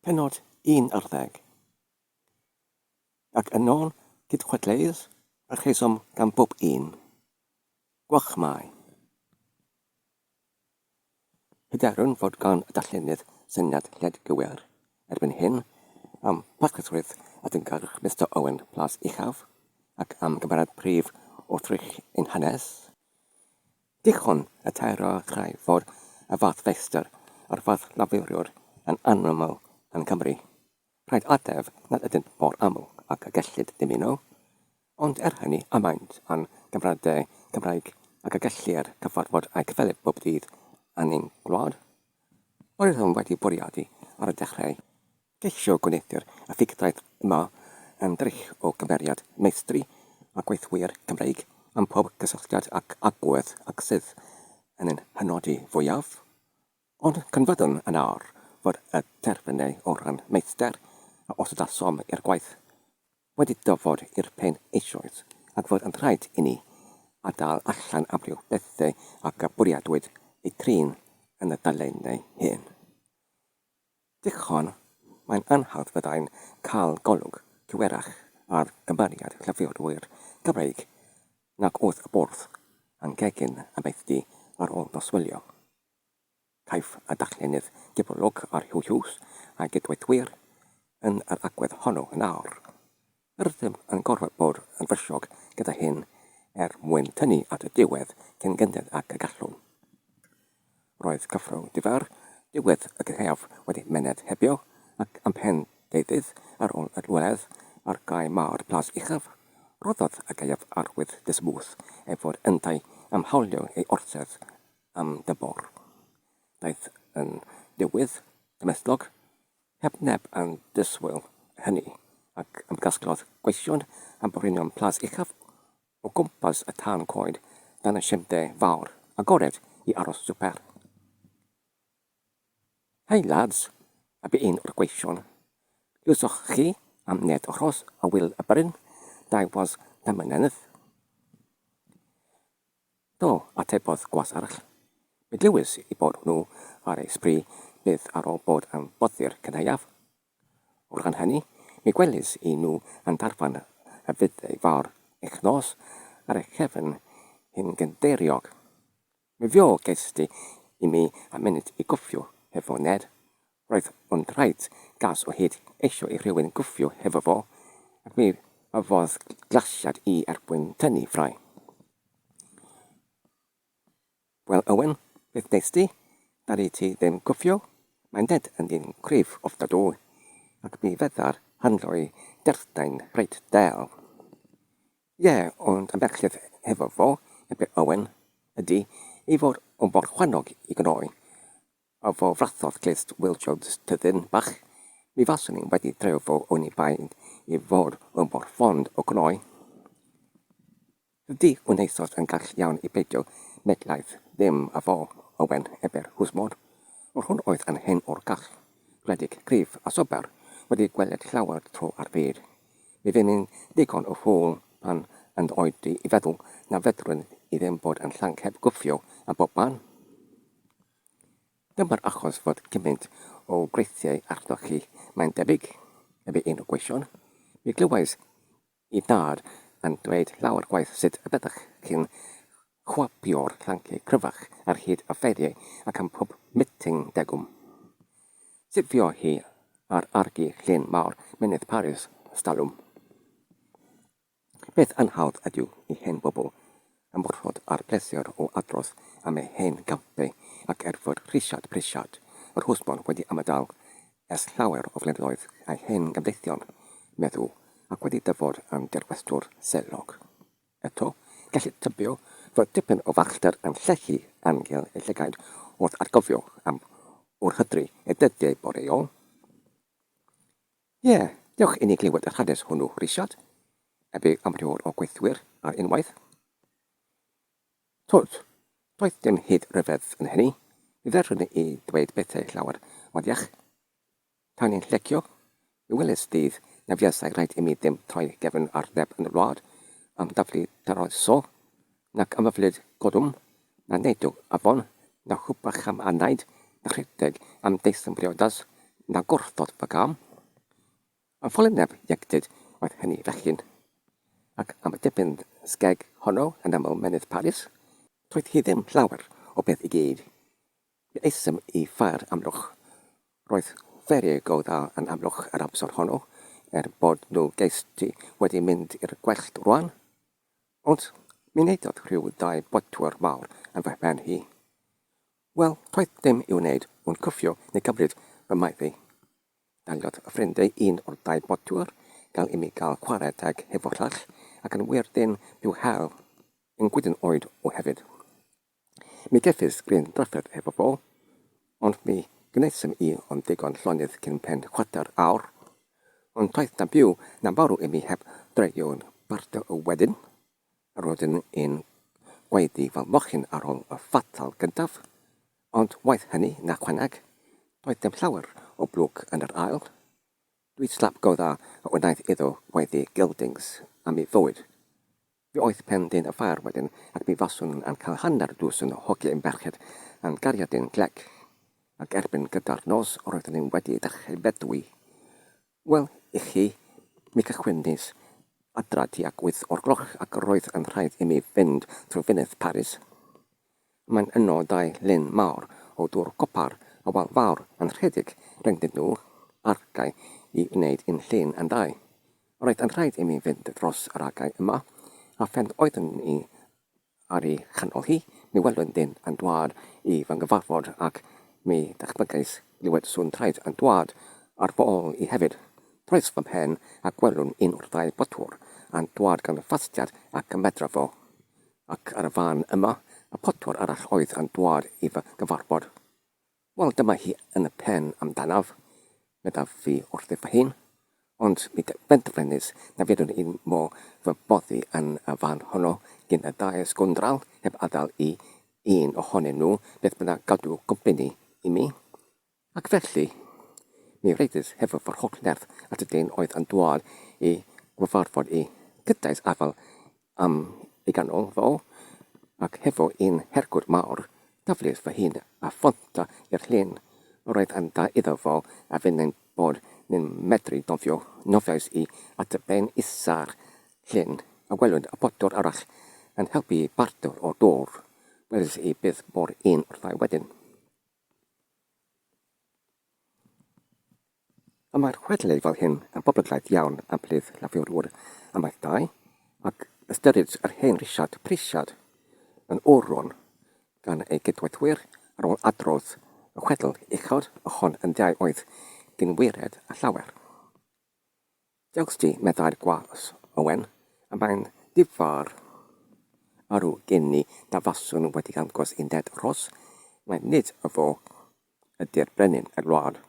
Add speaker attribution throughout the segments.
Speaker 1: Pennod 11. Ac yn ôl gydchwedleus a chesom gan bob un. Gwachmau. Hyderwn fod gan y darllenydd syniad lled gywir erbyn hyn am parthythrydd at yn garch Mr Owen Plas Uchaf ac am gymeriad prif o trych ein hanes. Dichon y tair o chrau fod y fath fester a'r fath lafuriwr yn anaml yn Cymru. Rhaid adef nad ydynt mor aml ac y gellid ddim un o, ond hynny amaint am gymeriadau Cymraeg ac y gellir cyfarfod a'i cyfelyb bob dydd yn ein gwlad. Oedd hwn wedi bwriadu ar y dechrau. Geisio gwneithio'r effeithiaeth yma yn drych o gymeriad meistri a gweithwyr Cymreig am pob gysylltiad ac agwedd ac sydd yn ein hynodi fwyaf, ond cynfyddwn yn ar fod y terfynau o ran meister a osodasom i'r gwaith wedi dyfod i'r pen eisoes ac fod yn rhaid i ni adael allan amryw bethau ac y bwriadwyd eu trin yn y dalennau hyn. Dichon, mae'n anhawdd fyddai'n cael golwg cywerach ar gymeriad Llafurwr Cymreig nac oedd y bwrdd yn gegin y meithdi ar ôl noswylio. Caiff y darllenydd gybolwg ar hws a gydweithwyr yn yr agwedd honno yn awr. Yr ydym yn gorfod bod yn fysiog gyda hyn mwyn tynnu at y diwedd cyn gyndedd ac y gallwn. Roedd cyffro difar diwedd y gyhaf wedi mened hebio ac am pen deuddydd ar ôl y lweledd ar gai mawr Plas Uchaf, roddodd y gaeaf arwydd dysbwth fod yntau am hawlio ei orsedd am dybor. Daeth yn diwydd dymeslog, heb neb yn dyswyl hynny ac ymgasglodd gweision am brynion Plas Uchaf o gwmpas y tân coed dan y siemdau fawr agored i aros swper. Hei lads, a bu un o'r gweision. Lwsoch chi am ned ochros a wyl y bryn, da was damynenydd. Do, atebodd gwas arall. Mi glywys i bod nhw ar ei sbri bydd ar ôl bod yn boddi'r cynhaiaf. O ran hynny, mi gwelys i nhw yn darfan y fyddau fawr eich nos ar eich cefn hyn gynderiog. Mi fio gesti i mi a munud i gwffio hefo Ned. Roedd ond rhaid gas o hyd eisio i rhywun gwffio hefo fo, ac mi yfodd glasiad i erbyn tynnu ffrai. Wel, Owen, beth nes ti? Dari ti ddim gwffio? Mae'n Ned yn ddyn cryf ofnadw, ac mi feddar handloi derdain reit del. Ie, ond y merched hefo fo, ebe Owen, ydy i fod o mor chwanog i gnoi. A fo frathodd glist Will Jones tyddyn bach, mi faswn ni wedi dreo fo o'n i bain i fod o mor ffond o gnoi. Ydy wneithos yn gall iawn i beidio medlaeth ddim a fo Owen eber hwsmod. O'r hwn oedd yn hen o'r gall, gwledig cryf a sober wedi gweled llawer tro ar fyd. Mi fydd ni'n digon o ffôl pan yn oedi i feddwl na fedrwn i ddim bod yn llanc heb gwffio a bob man. Dyma'r achos fod gymaint o greithiau arnoch chi mae'n debyg, ebe un o gweision. Mi glywais i dad yn dweud lawer gwaith sut y byddwch chi'n chwapio'r llanciau cryfach ar hyd a fferiau ac am pob meeting degwm. Sut fio hi ar argu llun mawr mynydd Paris stalwm. Beth anhawdd ydyw i hen bobl yn morfod ar pleser o adrodd am ei hen gampau ac erfod rhisiad prisiad yr hwsbon wedi ymadael ers llawer o flynyddoedd a'i hen gymdeithion, meddwl, ac wedi dyfod am derwestwr selog. Eto, gallu tybio fod dipyn o fachder yn llechi angel y llygaid wrth argofio am o'r hydru y dyddiau boreol. Ie, diolch i ni glywed yr hanes hwnnw, Rhisiad, ebe amryw o gweithwyr ar unwaith. Tod, doedd dim hyd ryfedd yn hynny, mi dderfyn i ddweud bethau llawer wadiach. Ta'n ni'n llecio, mi welys dydd na fiasau rhaid i mi ddim troi gefn ar neb yn y wlad am daflu taroeso, nac ymyflyd godwm, na neidw afon, na chwbach am anaid, na rhedeg am deithyn briodas, na gwrthod fy gam. Yn ffoleneb iectid oedd hynny fechyn, ac am y dipyn sgeg honno yn aml menydd Paris, roedd hi ddim llawer o beth I gyd. Bu eisym I ffair amlwch. Roedd feri go dda yn amlwch yr amser honno, bod nhw geisti wedi mynd i'r gwellt rwan, ond mi wneud rhyw 2 botwr mawr yn fy ben hi. Wel, toedd dim I wneud o'n cyffio neu cymryd fy maeddi. Daliodd y ffrindiau 1 o'r 2 botwr, gael I mi gael chwared ag hefo llall, ac yn wyrdyn byw hel yn gwydyn oed o hefyd. Mi geffys gryn drafferth hefo fo, ond mi gwneithsym I ond digon llonydd cyn pen 4 awr, ond toedd na byw na marw I mi heb dreio'n bardo y wedyn, ar oedden yn gwaeddi fel mochyn ar ôl y ffatal gyntaf, ond waith hynny na chwanag, doedd dim llawer o blwg yn yr ail. Dwi slap go dda o wnaeth iddo waeddi gildings am I fywyd. Fi oedd pen dyn y ffair wedyn ac mi faswn yn cael hanner dwsyn o hogiau yn berched yn gariadyn glec, ac erbyn gyda'r nos roedden ni'n wedi dechrau bedwi. Wel, I chi, mi cychwynnis adra tuag 8 o'r gloch ac roedd yn rhaid I mi fynd trwy fynydd Paris. Mae'n yno 2 lyn mawr o dŵr copar a wal fawr yn rhedeg rengdyn nhw argau I wneud un llun yn 2. Roedd yn rhaid I mi fynd dros yr argau yma, a phen oedden ni ar ei chanol hi, mi welwn dyn yn dwad I fy nghyfarfod ac mi dachbygais glywed sŵn traed yn dwad ar fôl I hefyd. Troes fy mhen ac gwelwn 1 o'r 2 botwr yn dwad gan y ffastiad ac y medra fo. Ac ar y fan yma, y potwr arall oedd yn dwad I fy gyfarfod. Wel, dyma hi yn y pen amdanaf, meddaf fi wrth fy hun, ond mi benderfynus na fydwn i'n mo fy boddi yn y fan honno gyn y 2 sgwndral heb adael I 1 ohonyn nhw beth byna gadw gwmpini I mi. Ac felly, mi reidys hefo fy hollnerth at y dyn oedd yn dwad I gyfarfod I cydais afel am ei ganol fo, ac hefo un hergwr mawr, daflus fy hun a ffonta i'r llun, roedd yn da iddo fo a fynd bod ni'n medru nofiais I at y ben isa'r llun a gwelwyd y potwr arall yn helpu bardwr o dŵr, wedi'i I bydd bod 1 o'r 2 wedyn. A mae'r chwedlau fel hyn yn boblogaidd iawn am blydd Llafurwr amaeth 2, ac ystyrid yr hen risiad prisiad yn oron gan ei gydweithwyr ar ôl adrodd y chwedl uchod y hon yn 2 oedd gynwired a llawer. Diolch ti meddai'r gwas, Owen, a mae'n difar arw gen ni da faswn wedi gangos un ded ros, mae nid y fo ydy'r brenin y wlad.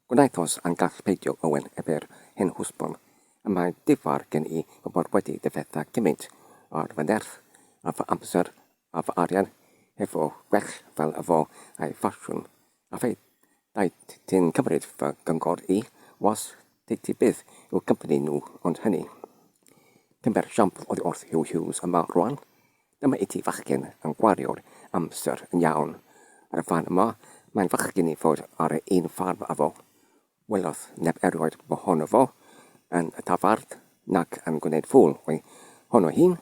Speaker 1: Gwnaethos yn gall peidio Owen ebyr hyn hwsbon, a mae difar gen I bod wedi difetha gymaint o'r fy nerth a fy amser a fy arian hefo gwell fel y fo a'i ffasiwn, a fe daeth ti'n cymryd fy gyngor I was deiti bydd i'w cympani nhw ond hynny. Cymber siampl oddi wrth Hugh Hughes yma rwan, dyma I ti fachgen yn gwario'r amser yn iawn. Ar y fan yma, mae'n fachgen I fod ar un ffarm a fo. Welodd neb erioed bo honno fo yn y tafard nac yn gwneud ffwl o'i honno hun.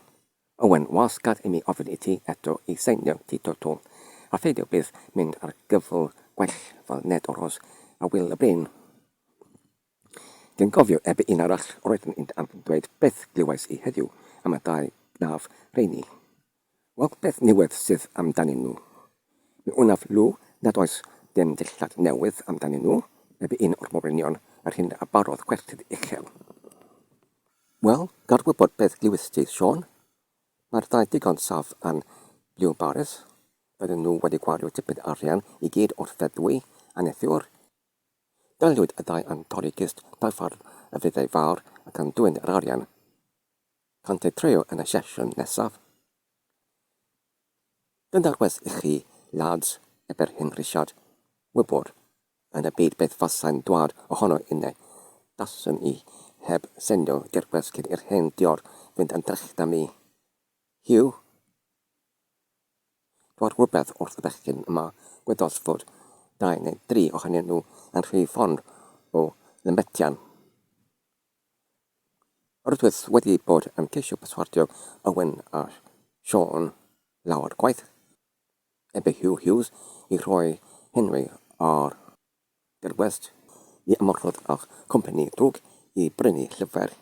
Speaker 1: Owen was gad I mi ofyn I ti eto I seinio ti totol, a pheidio bydd mynd ar gyfl gwell fel ned oros a wyl y brin. Gen gofio ebe un arall roedden yn dweud beth glywais I heddiw am y 2 gnaf reini. Wel, beth niwedd sydd amdanyn nhw. Mi wnaf lw nad oes dim dillad newydd amdanyn nhw, ebe un o'r morwynion ar hyn a barodd gwerthydd uchel. Wel, gad wybod beth glywysdydd Sean. Mae'r 2 digon saf yn Blew Baris. Bydden nhw wedi gwario tipyn arian I gyd wrth feddwi a nethiwr. Daliwyd y 2 yn torri gist darffardd y fyddau fawr ac yn dwyn yr arian. Cant ei treo yn y sesiwn nesaf. Dyna'r wes I chi, lads, eber hyn risiad, wybod, yn y byd beth fasau'n dwad ohono unne, dasyn I heb sendio dirwes cyn i'r hen dior fynd yn drechta mi. Hugh, dwad rhywbeth wrth y bechgyn yma, gwedos fod 2 neu 3 ohonyn nhw yn rhy ffond o lymetian. Rydwydd wedi bod yn ceisio perswadio Owen a Sean lawer gwaith. Ebe Hugh Hughes i roi Henry o'r dirwest i ymwrthod â'r cwmpani drwg i brynu llyfr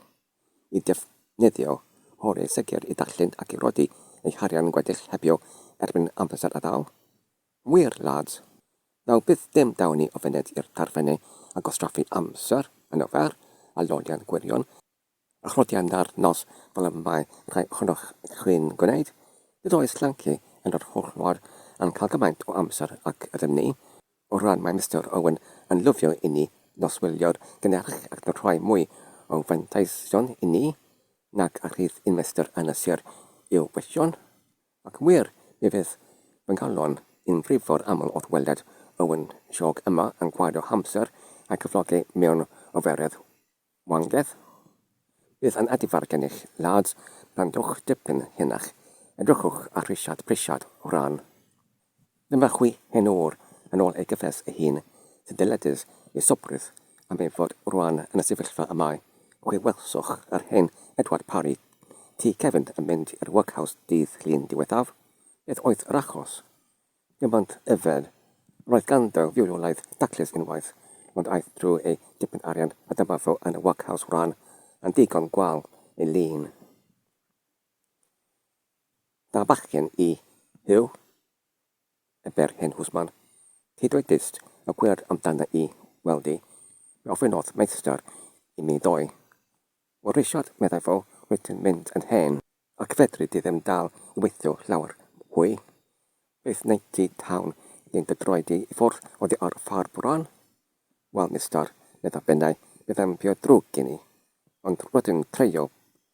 Speaker 1: i defnyddio hori sicr i darllen ac i rodi eu harian gweddill hebio erbyn amser a ddaw. Wir, lads, daw bydd dim dawn ni o fyned i'r tarfennau a gostraffu amser yn ofer a lodian gwirion a chlodian dar nos fel y mae rhai ohonoch chi'n gwneud. Nid oes Llanci yn yr hollwad yn cael gymaint o amser ac ydym ni, o ran mae Mr Owen yn lyfio i ni noswylio'r gynnyrch ac yn rhoi mwy o fantaision i ni, nag a rhydd un Mr yn y sir i'w gwestiwn. Ac wir, mi fydd fy ngalon un frifor aml o'r weled Owen siog yma yn gwaed o hamser a cyflogi mewn oferedd wangedd. Bydd yn adifar gennych, lads, brandwch dipyn hynach, edrychwch a rhisiad prisiad o ran. Dyma chwi hen o'r yn ôl ei gyffes ei hun, sy'n dyledus i sobrydd am ei fod rwan yn y sefyllfa yma. Chwi welswch yr hen Edward Parry, ti Kevin yn mynd i'r workhouse dydd llun diwethaf. Beth oedd yr achos? Dim ond yfed, roedd ganddo fiwliolaeth daclus unwaith, ond aeth drwy ei dipyn arian a dyma fo yn y workhouse rhan yn digon gwal ei lun. Da bachgen i Hugh, y ber hen hwsman, ti dwedist y gwir amdana i weld i, mi offenodd meistr i mi ddoi. O risiad meddai fo wedyn mynd yn hen, ac fedri di ddim dal i weithio llawer hwy. Beth wneud ti tawn i'n dydroed i ffwrdd oddi ar y ffarb bron? Wel, mister, meddai bennau, bydd am bio drwg gen i, ond rydyn treio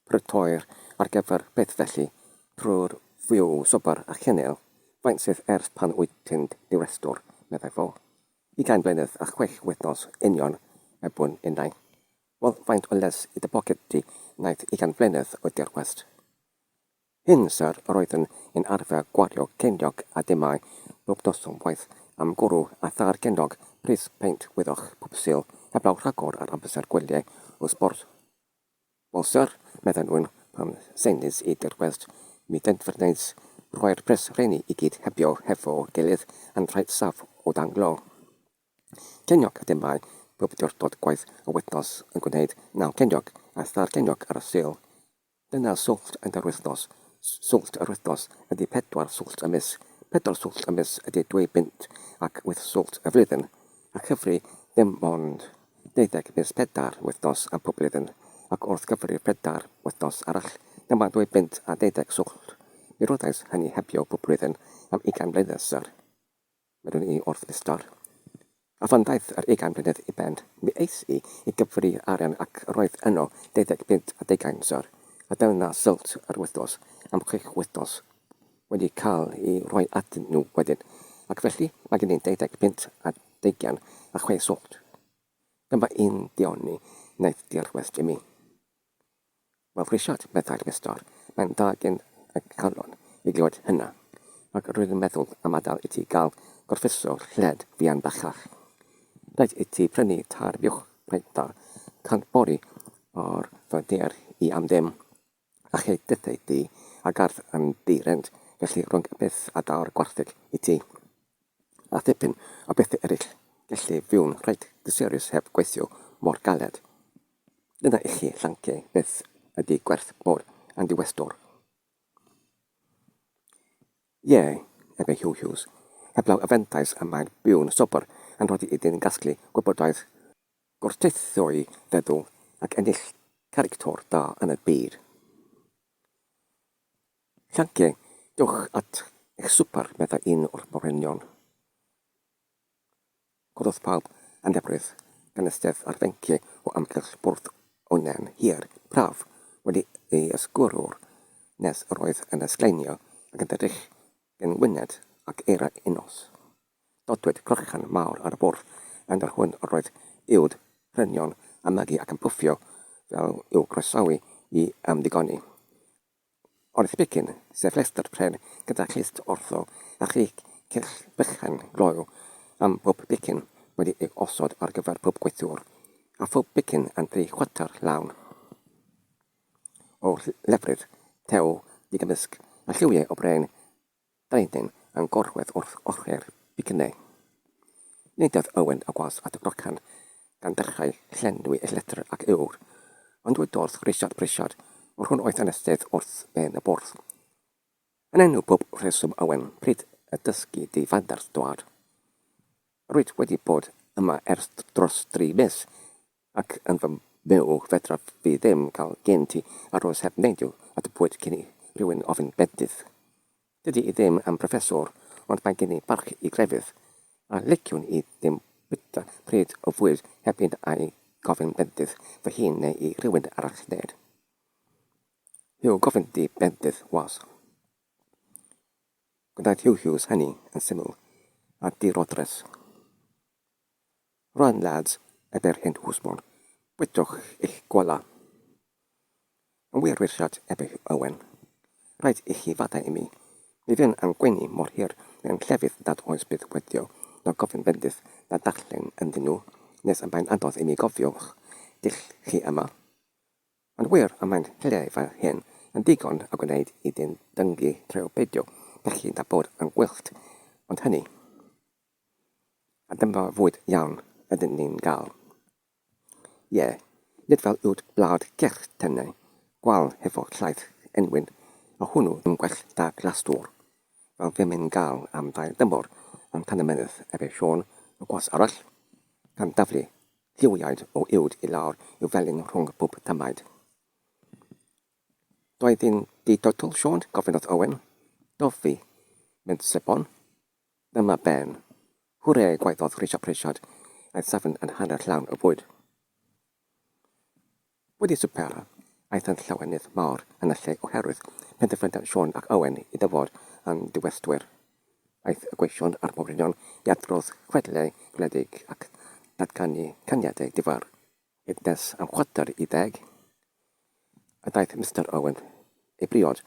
Speaker 1: prytoer ar gyfer beth felly trwy'r fwyw swper a chynel, faint sydd ers pan wyt ti'n diwrestwr, meddai fo. 20 blynedd a 6 wythnos union y bwn unnau. Wel, faint o les i dy boced di wnaeth 20 blynedd o dirwest. Hyn, sir, roedd yn arfer gwario ceiniog a dimau bob noson waith am gwrw a thar ceiniog pris peint wyddoch pwpsil heblaw rhagor ar amser gwyliau o sport. Wel, sir, meddyn nhw'n pan seinis i dirwest, mi dentfyrneis rhoi'r pres reni i gyd hebio hefo gilydd yn rhaid saf o danglo. Ceiniog a dimau bob diwrnod gwaith o wythnos yn gwneud 9 ceiniog a thar ceiniog ar y sil. Dyna swllt yn yr wythnos. Swllt yr wythnos ydy 4 swllt y mis. 4 swllt y mis ydy 2 bint ac 8 swllt y flwyddyn. A cyfri ddim ond 12 mis 4 wythnos am pob blwyddyn. Ac wrth gyfri 4 wythnos arall, dyma 2 bint a 12 swllt. Mi roeddais hynny hebio pob blwyddyn am 20 blynedd, sir. Medwn i wrth mister. A fan daeth yr 20 blynedd i ben, mi eis i gyfri arian ac roedd yno 12 bint a 20, sir. A dyna sylt yr wythnos am 6 wythnos wedi cael i roi atyn nhw wedyn, ac felly mae gen i'n 12 pint a 20 a 6 swllt. Dyma un dioni wnaeth dirwest i mi. Wel, rhisiad, meddai'r mister, mae'n da gen y calon i glywed hynna, ac rwy'n meddwl am adael i ti gael gorffusor lled fian bachach. Rhaid i ti prynu tar biwch paenta 100 bori o'r fydder i am ddim, a chei dythau di a gardd yn dirent, felly rhwng y byth a daw'r gwarthig i ti. A ddipyn o bethau eraill, gellu fyw'n rhaid dyserius heb gweithio mor galed. Dyna i chi Llanci beth ydy gwerth bod yn diwestwr. Ie, ebe Hugh Hughes, heblaw y fentais a mae'r byw'n sobor yn rhoi i dyn gasglu gwybodaeth gwrteithio feddwl ac ennill carictor da yn y byd. Llanci, dewch at eich swper meddai un o'r morenion. Gwrdd pawb yn ebrydd gan ystedd ar fenci o amgylch bwrdd onen hir, braf, wedi ei ysgwrwr nes roedd yn ysgleinio ac yn dydrych gen wyned ac eira unos. Dodwyd crochan mawr ar y bwrdd yn yr hwn roedd uwd, rhynion, amygu ac yn pwffio fel i'w croesawu i ymdigoni. Oedd bicyn, sef Lester Pren gyda clust ortho a chi cyrch bychan glow am bob bicyn wedi ei osod ar gyfer bob gweithwr, a phob bicyn yn 3/4 lawn. O lefryd, tew, digymysg, a lliwiau o bren, daethyn yn gorwedd wrth orcher bicynau. Nid oedd Owen a gwas at y brocan gan dechrau llenwi y letr ac ywr, ond wedi dorth brisiad o'r hwn oedd anestydd wrth ben y bwrdd. Yn enw bob rheswm Owen, pryd y dysgu di fandarth dwad. Rwyt wedi bod yma ers dros 3 mis, ac yn fy myw fedra fi ddim cael gen ti aros heb neidio at y pwyd cyn i rhywun ofyn bendydd. Dydy i ddim am proffesor, ond mae gen i barch i grefydd, a liciwn i ddim byta pryd o fwyd heb un ai gofyn bendydd fy hun neu i rhywun arall ned. Yw gofyn di bendydd was. Gwnaeth Hughes hynny yn syml a dirodres. Rwan lads, eber hyn hwsmon, bwydwch eich gwala. Yn wirwyrsiad ebe Owen, rhaid i chi fadau i mi. Mi fy'n am gwenu mor hir mewn llefydd nad oes bydd wedio na gofyn bendydd na darllen ynddyn nhw, nes am bain anodd i mi gofiwch dill chi yma. Ond wir am bain hiliau fel hyn yn digon a gwneud i dyn dyngu treo beidio felly na bod yn gwyllt, ond hynny. A dyma fwyd iawn ydyn ni'n gael. Nid fel yw't blad gech tennau, gwal hefo llaeth enwyn, a hwnnw yn gwell da glastwr, fel fe mynd gael am 2 dymor am tan y mynydd ebe Siôn o gwas arall, gan daflu lliwiaid o uwd i lawr i'w felyn rhwng bob tamaid. Doedd hi'n di-dotl, Siôn, gofynodd Owen. Dof fi, mynd sebon. Dyma ben. Hwre, gwaeddodd prisiad, aeth safon yn hanner llawn o bwyd. Wedi swper, aeth yn llawenydd mawr yn y lle oherwydd penderfyniad Siôn ac Owen i ddefod yn diwestwyr. Aeth y gweision a'r morynion i adrodd chwedlau gwledig ac datganu caniadau difar, ednes am 4:10. A daeth Mr Owen ei briod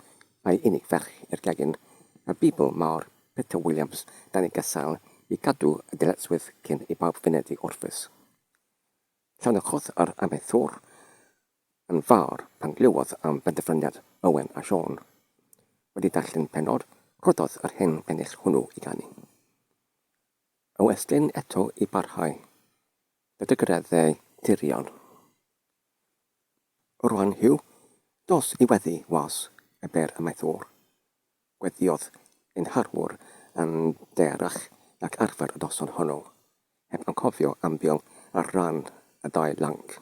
Speaker 1: a'i unig ferch i'r gegin a Bibl mawr Peter Williams dan ei gysal i cadw y dyletswydd cyn i bawb fynedu orffus. Llawniochodd ar amaethwr yn fawr pan glywodd am benderfyniad Owen a Siôn. Wedi darllen Pennod, rhoddodd yr hyn pennill hwnnw i ganu. Y westlyn eto i barhau, dydygyreddau tirion. Rwan Hugh, dos i weddi was y ber amaethwr. Gweddiodd ein harwr yn derach ac arfer y doson honno, heb yn cofio ambil ar ran y 2 lanc.